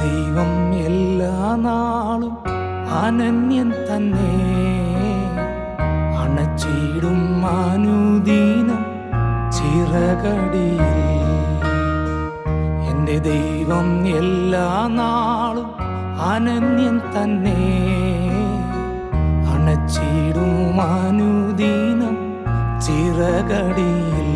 ദൈവം എല്ലാ നാളും അനന്യൻ തന്നെ, അണച്ചിടും അനുദിനം ചിറകടിയിൽ. എൻ്റെ ദൈവം എല്ലാ നാളും അനന്യൻ തന്നെ, അണച്ചിടും അനുദിനം ചിറകടിയിൽ.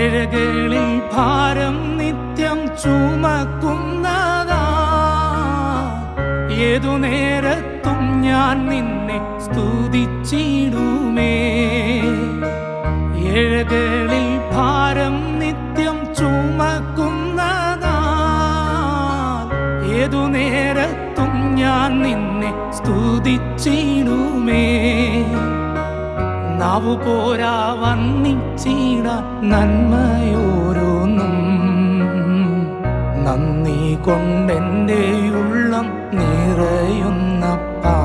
ഏഴകളിൽ ഭാരം നിത്യം ചുമക്കുന്നതാ, ഏതു നേരത്തും ഞാൻ നിന്നെ സ്തുതിച്ചിടുമേ. ഏഴകളിൽ ഭാരം നിത്യം ചുമക്കുന്നതാ, ഏതു നേരത്തും ഞാൻ നിന്നെ സ്തുതിച്ചിടുമേ. നാവു പോരാ വർണ്ണിച്ചിടാൻ നന്മയോരോന്നും, നന്ദി കൊണ്ടെൻ്റെ ഉള്ളം നിറയുന്നപ്പാ.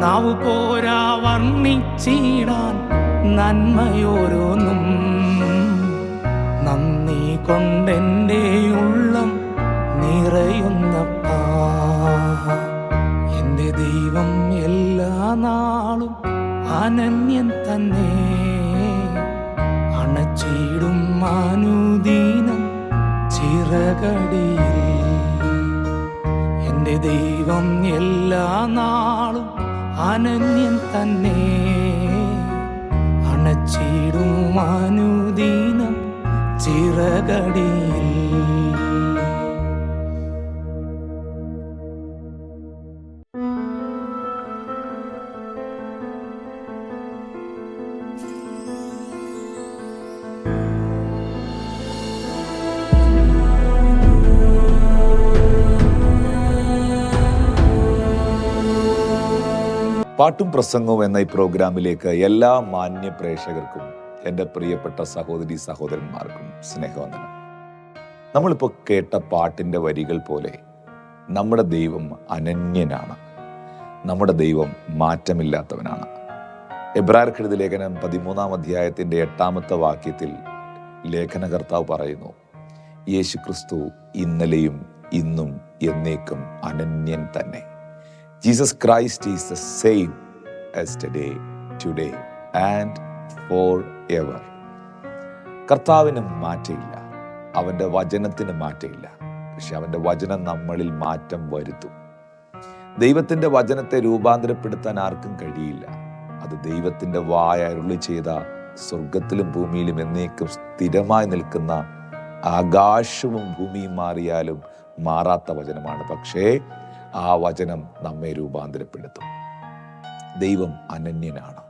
നാവു പോരാ വർണ്ണിച്ചിടാൻ നന്മയോരോന്നും, നന്ദി കൊണ്ടെൻ്റെ ഉള്ളം നിറയുന്നപ്പാ. എൻ്റെ ദൈവം എല്ലാ നാളും അനന്യൻ തന്നെ, അണച്ചിടും അനുദിനം ചിറകടിയിൽ. എൻ്റെ ദൈവം എല്ലാ നാളും അനന്യൻ തന്നെ, അണച്ചിടും അനുദിനം ചിറകടിയിൽ. പാട്ടും പ്രസംഗവും എന്ന ഈ പ്രോഗ്രാമിലേക്ക് എല്ലാ മാന്യ പ്രേക്ഷകർക്കും എൻ്റെ പ്രിയപ്പെട്ട സഹോദരി സഹോദരന്മാർക്കും സ്നേഹവന്ദനം. നമ്മളിപ്പോൾ കേട്ട പാട്ടിൻ്റെ വരികൾ പോലെ നമ്മുടെ ദൈവം അനന്യനാണ്, നമ്മുടെ ദൈവം മാറ്റമില്ലാത്തവനാണ്. എബ്രായർക്കെഴുതിയ ലേഖനം 13-ാം അധ്യായത്തിൻ്റെ 8-ാമത്തെ വാക്യത്തിൽ ലേഖനകർത്താവ് പറയുന്നു, യേശു ക്രിസ്തു ഇന്നലെയും ഇന്നും എന്നേക്കും അനന്യൻ തന്നെ. Jesus Christ is the same yesterday, today and forever. കർത്താവിന് മാറ്റമില്ല, അവൻ്റെ വചനത്തിന് മാറ്റമില്ല. പക്ഷെ അവൻ്റെ വചനം നമ്മളിൽ മാറ്റം വരുത്തും. ദൈവത്തിൻ്റെ വചനത്തെ രൂപാന്തരപ്പെടുത്താൻ ആർക്കും കഴിയില്ല. അത് ദൈവത്തിൻ്റെ വായ അരുളി ചെയ്ത സ്വർഗത്തിലും ഭൂമിയിലും എന്നേക്കും സ്ഥിരമായി നിൽക്കുന്ന, ആകാശവും ഭൂമിയും മാറിയാലും മാറാത്ത വചനമാണ്. പക്ഷേ ആ വചനം നമ്മെ രൂപാന്തരപ്പെടുത്തും. ദൈവം അനന്യനാണ്,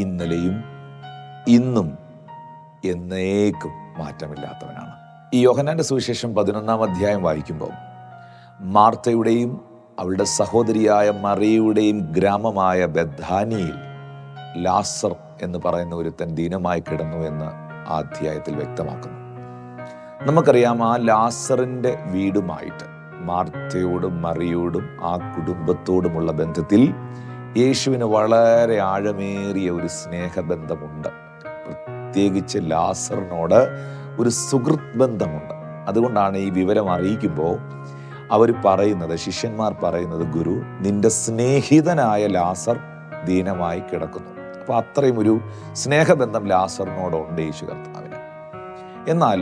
ഇന്നലെയും ഇന്നും എന്നേക്കും മാറ്റമില്ലാത്തവനാണ്. ഈ യോഹന്നാന്റെ സുവിശേഷം 11-ാം അധ്യായം വായിക്കുമ്പോൾ മാർത്തയുടെയും അവളുടെ സഹോദരിയായ മറിയയുടെയും ഗ്രാമമായ ബെഥാനിയിൽ ലാസർ എന്ന് പറയുന്ന ഒരുത്തൻ ദീനമായി കിടന്നു എന്ന് ആ അധ്യായത്തിൽ വ്യക്തമാക്കുന്നു. നമുക്കറിയാം, ആ ലാസറിൻ്റെ വീടുമായിട്ട് മാർത്തയോടും മറിയോടും ആ കുടുംബത്തോടുമുള്ള ബന്ധത്തിൽ യേശുവിന് വളരെ ആഴമേറിയ ഒരു സ്നേഹബന്ധമുണ്ട്. പ്രത്യേകിച്ച് ലാസറിനോട് ഒരു സുഹൃത്ത് ബന്ധമുണ്ട്. അതുകൊണ്ടാണ് ഈ വിവരം അറിയിക്കുമ്പോൾ അവർ പറയുന്നത്, ശിഷ്യന്മാർ പറയുന്നത്, ഗുരു, നിന്റെ സ്നേഹിതനായ ലാസർ ദീനമായി കിടക്കുന്നു. അപ്പോൾ അത്രയും ഒരു സ്നേഹബന്ധം ലാസറിനോടുണ്ട് യേശു കർത്താവിന്. എന്നാൽ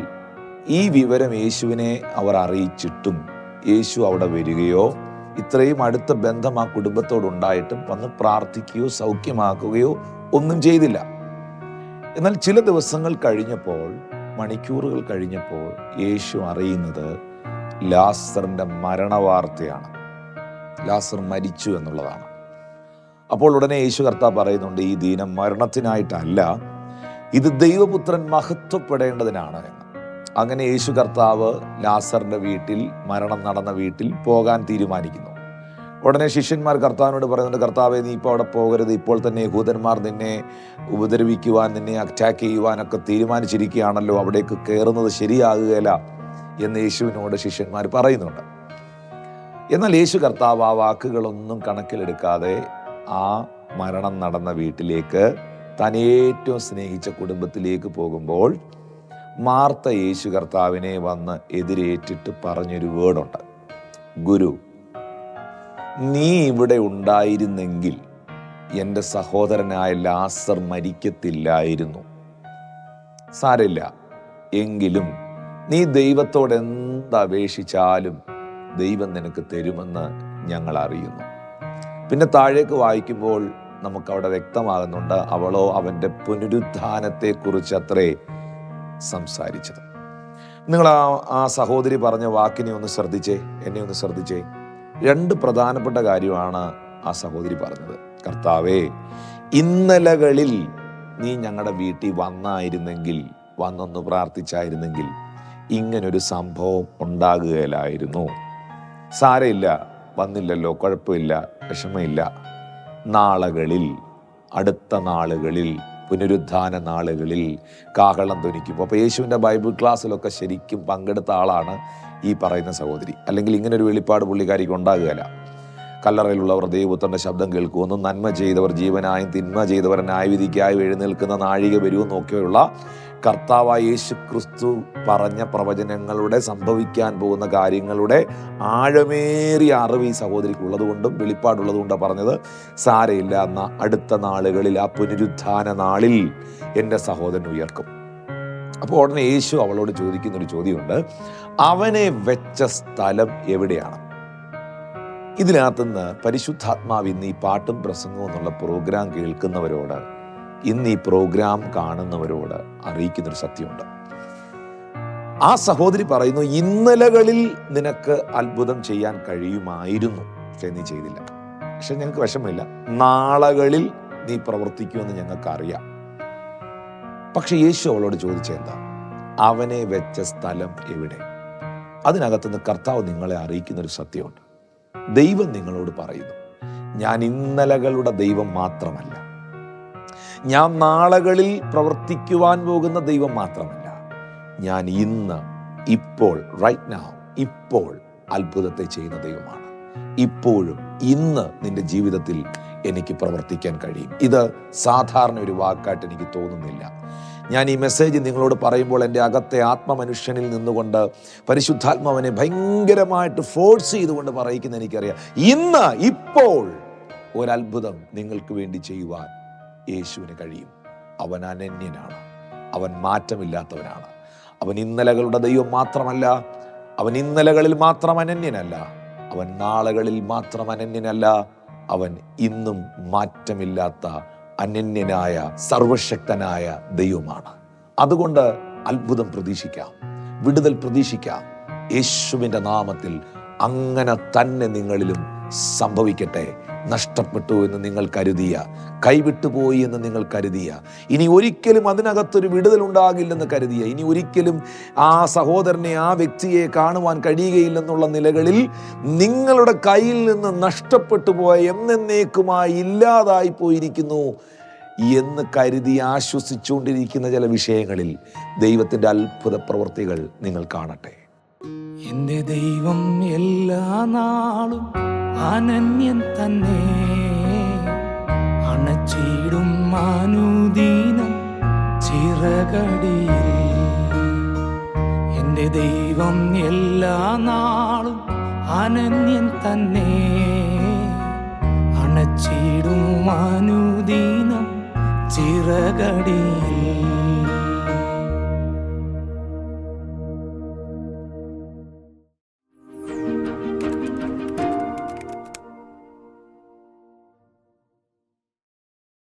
ഈ വിവരം യേശുവിനെ അവർ അറിയിച്ചിട്ടും യേശു അവിടെ വരികയോ ഇത്രയും അടുത്ത ബന്ധം ആ കുടുംബത്തോടുണ്ടായിട്ടും വന്ന് പ്രാർത്ഥിക്കുകയോ സൗഖ്യമാക്കുകയോ ഒന്നും ചെയ്തില്ല. എന്നാൽ ചില ദിവസങ്ങൾ കഴിഞ്ഞപ്പോൾ, മണിക്കൂറുകൾ കഴിഞ്ഞപ്പോൾ യേശു അറിയുന്നത് ലാസറിൻ്റെ മരണവാർത്തയാണ്. ലാസർ മരിച്ചു എന്നുള്ളതാണ്. അപ്പോൾ ഉടനെ യേശു കർത്താവ് പറയുന്നുണ്ട്, ഈ ദീനം മരണത്തിനായിട്ടല്ല, ഇത് ദൈവപുത്രൻ മഹത്വപ്പെടേണ്ടതിനാണ് എന്ന്. അങ്ങനെ യേശു കർത്താവ് ലാസറിന്റെ വീട്ടിൽ, മരണം നടന്ന വീട്ടിൽ പോകാൻ തീരുമാനിക്കുന്നു. ഉടനെ ശിഷ്യന്മാർ കർത്താവിനോട് പറയുന്നുണ്ട്, കർത്താവെ, നീ ഇപ്പോൾ അവിടെ പോകരുത്, ഇപ്പോൾ തന്നെ യഹൂദന്മാർ നിന്നെ ഉപദ്രവിക്കുവാൻ, നിന്നെ അറ്റാക്ക് ചെയ്യുവാനൊക്കെ തീരുമാനിച്ചിരിക്കുകയാണല്ലോ, അവിടേക്ക് കയറുന്നത് ശരിയാകുകയില്ല എന്ന് യേശുവിനോട് ശിഷ്യന്മാർ പറയുന്നുണ്ട്. എന്നാൽ യേശു കർത്താവ് ആ വാക്കുകളൊന്നും കണക്കിലെടുക്കാതെ ആ മരണം നടന്ന വീട്ടിലേക്ക്, താൻ ഏറ്റവും സ്നേഹിച്ച കുടുംബത്തിലേക്ക് പോകുമ്പോൾ മാർത്ത യേശു കർത്താവിനെ വന്ന് എതിരേറ്റിട്ട് പറഞ്ഞൊരു വേർഡുണ്ട്, ഗുരു, നീ ഇവിടെ ഉണ്ടായിരുന്നെങ്കിൽ എൻ്റെ സഹോദരനായ ലാസർ മരിക്കത്തില്ലായിരുന്നു. സാരമില്ല, എങ്കിലും നീ ദൈവത്തോട് എന്തപേക്ഷിച്ചാലും ദൈവം നിനക്ക് തരുമെന്ന് ഞങ്ങൾ അറിയുന്നു. പിന്നെ താഴേക്ക് വായിക്കുമ്പോൾ നമുക്കവിടെ വ്യക്തമാകുന്നുണ്ട്, അവളോ അവൻ്റെ പുനരുത്ഥാനത്തെക്കുറിച്ച് അത്രേ സംസാരിച്ചത്. നിങ്ങൾ ആ സഹോദരി പറഞ്ഞ വാക്കിനെ ഒന്ന് ശ്രദ്ധിച്ചേ, എന്നെ ഒന്ന് ശ്രദ്ധിച്ചേ. 2 പ്രധാനപ്പെട്ട കാര്യമാണ് ആ സഹോദരി പറഞ്ഞത്. കർത്താവേ, ഇന്നലകളിൽ നീ ഞങ്ങളുടെ വീട്ടിൽ വന്നൊന്ന് പ്രാർത്ഥിച്ചായിരുന്നെങ്കിൽ ഇങ്ങനൊരു സംഭവം ഉണ്ടാകുകയില്ലായിരുന്നു. സാരമില്ല, വന്നില്ലല്ലോ, കുഴപ്പമില്ല, വിഷമമില്ല. നാളുകളിൽ, അടുത്ത നാളുകളിൽ, പുനരുദ്ധാന നാളുകളിൽ കാഹളം ധ്വനിക്കും. അപ്പോൾ യേശുവിൻ്റെ ബൈബിൾ ക്ലാസ്സിലൊക്കെ ശരിക്കും പങ്കെടുത്ത ആളാണ് ഈ പറയുന്ന സഹോദരി. അല്ലെങ്കിൽ ഇങ്ങനൊരു വെളിപ്പാട് പുള്ളിക്കാരിക്ക് ഉണ്ടാകുകയില്ല. കല്ലറയിലുള്ളവർ ദൈവപുത്രൻ്റെ ശബ്ദം കേൾക്കുമെന്നും നന്മ ചെയ്തവർ ജീവനായും തിന്മ ചെയ്തവർ ന്യായവിധിക്കായും എഴുന്നേൽക്കുന്ന നാഴിക വരുമെന്നും ഒക്കെയുള്ള കർത്താവായ യേശു ക്രിസ്തു പറഞ്ഞ പ്രവചനങ്ങളുടെ, സംഭവിക്കാൻ പോകുന്ന കാര്യങ്ങളുടെ ആഴമേറിയ അറിവ് ഈ സഹോദരിക്ക് ഉള്ളതുകൊണ്ടും വെളിപ്പാടുള്ളതുകൊണ്ടാണ് പറഞ്ഞത്, സാരയില്ല, എന്ന അടുത്ത നാളുകളിൽ, ആ പുനരുത്ഥാന നാളിൽ എൻ്റെ സഹോദരൻ ഉയർക്കും. അപ്പോൾ ഉടനെ യേശു അവളോട് ചോദിക്കുന്നൊരു ചോദ്യമുണ്ട്, അവനെ വെച്ച സ്ഥലം എവിടെയാണ്? ഇതിനകത്തുനിന്ന് പരിശുദ്ധാത്മാവ് ഇന്ന് ഈ പാട്ടും പ്രസംഗവും എന്നുള്ള പ്രോഗ്രാം കേൾക്കുന്നവരോട്, ഇന്ന് ഈ പ്രോഗ്രാം കാണുന്നവരോട് അറിയിക്കുന്നൊരു സത്യമുണ്ട്. ആ സഹോദരി പറയുന്നു, ഇന്നലകളിൽ നിനക്ക് അത്ഭുതം ചെയ്യാൻ കഴിയുമായിരുന്നു, പക്ഷെ നീ ചെയ്തില്ല. പക്ഷെ ഞങ്ങൾക്ക് വിഷമമില്ല, നാളുകളിൽ നീ പ്രവർത്തിക്കുമെന്ന് ഞങ്ങൾക്കറിയാം. പക്ഷെ യേശു അവളോട് ചോദിച്ചെന്താ? അവനെ വെച്ച സ്ഥലം എവിടെ? അതിനകത്തുനിന്ന് കർത്താവ് നിങ്ങളെ അറിയിക്കുന്നൊരു സത്യമുണ്ട്. ദൈവം നിങ്ങളോട് പറയുന്നു, ഞാൻ ഇന്നലകളുടെ ദൈവം മാത്രമല്ല, ഞാൻ നാളുകളിൽ പ്രവർത്തിക്കുവാൻ പോകുന്ന ദൈവം മാത്രമല്ല, ഞാൻ ഇന്ന്, ഇപ്പോൾ, റൈറ്റ് നൗ, ഇപ്പോൾ അത്ഭുതത്തെ ചെയ്യുന്ന ദൈവമാണ്. ഇപ്പോഴും ഇന്ന് നിന്റെ ജീവിതത്തിൽ എനിക്ക് പ്രവർത്തിക്കാൻ കഴിയും. ഇത് സാധാരണ ഒരു വാക്കായിട്ട് എനിക്ക് തോന്നുന്നില്ല. ഞാൻ ഈ മെസ്സേജ് നിങ്ങളോട് പറയുമ്പോൾ എൻ്റെ അകത്തെ ആത്മമനുഷ്യനിൽ നിന്നുകൊണ്ട് പരിശുദ്ധാത്മാവിനെ ഭയങ്കരമായിട്ട് ഫോഴ്സ് ചെയ്തുകൊണ്ട് പറയിക്കുന്ന എനിക്കറിയാം, ഇന്ന്, ഇപ്പോൾ ഒരത്ഭുതം നിങ്ങൾക്ക് വേണ്ടി ചെയ്യുവാൻ യേശുവിന് കഴിയും. അവൻ അനന്യനാണ്, അവൻ മാറ്റമില്ലാത്തവനാണ്. അവൻ ഇന്നലകളുടെ ദൈവം മാത്രമല്ല, അവൻ ഇന്നലകളിൽ മാത്രം അനന്യനല്ല, അവൻ നാളുകളിൽ മാത്രം അനന്യനല്ല, അവൻ ഇന്നും മാറ്റമില്ലാത്ത അനന്യനായ സർവശക്തനായ ദൈവമാണ്. അതുകൊണ്ട് അത്ഭുതം പ്രതീക്ഷിക്കാം, വിടുതൽ പ്രതീക്ഷിക്കാം. യേശുവിൻ്റെ നാമത്തിൽ അങ്ങനെ തന്നെ നിങ്ങളിലും സംഭവിക്കട്ടെ. നഷ്ടപ്പെട്ടു എന്ന് നിങ്ങൾ കരുതിയ, കൈവിട്ടുപോയി എന്ന് നിങ്ങൾ കരുതിയ, ഇനി ഒരിക്കലും അതിനകത്തൊരു വിടുതൽ ഉണ്ടാകില്ലെന്ന് കരുതിയ, ഇനി ഒരിക്കലും ആ സഹോദരനെ, ആ വ്യക്തിയെ കാണുവാൻ കഴിയുകയില്ലെന്നുള്ള നിലകളിൽ നിങ്ങളുടെ കയ്യിൽ നിന്ന് നഷ്ടപ്പെട്ടു പോയ, എന്നേക്കുമായി ഇല്ലാതായി പോയിരിക്കുന്നു എന്ന് കരുതി ആശ്വസിച്ചുകൊണ്ടിരിക്കുന്ന ചില വിഷയങ്ങളിൽ ദൈവത്തിൻ്റെ അത്ഭുത പ്രവൃത്തികൾ നിങ്ങൾ കാണട്ടെ. എൻ്റെ ദൈവം എല്ലാ നാളും അനന്യൻ തന്നെ, അണച്ചിടും അനുദിനം ചിറകടിയിൽ. എൻ്റെ ദൈവം എല്ലാ നാളും അനന്യൻ തന്നെ, അണച്ചിടും അനുദിനം ചിറകടിയിൽ.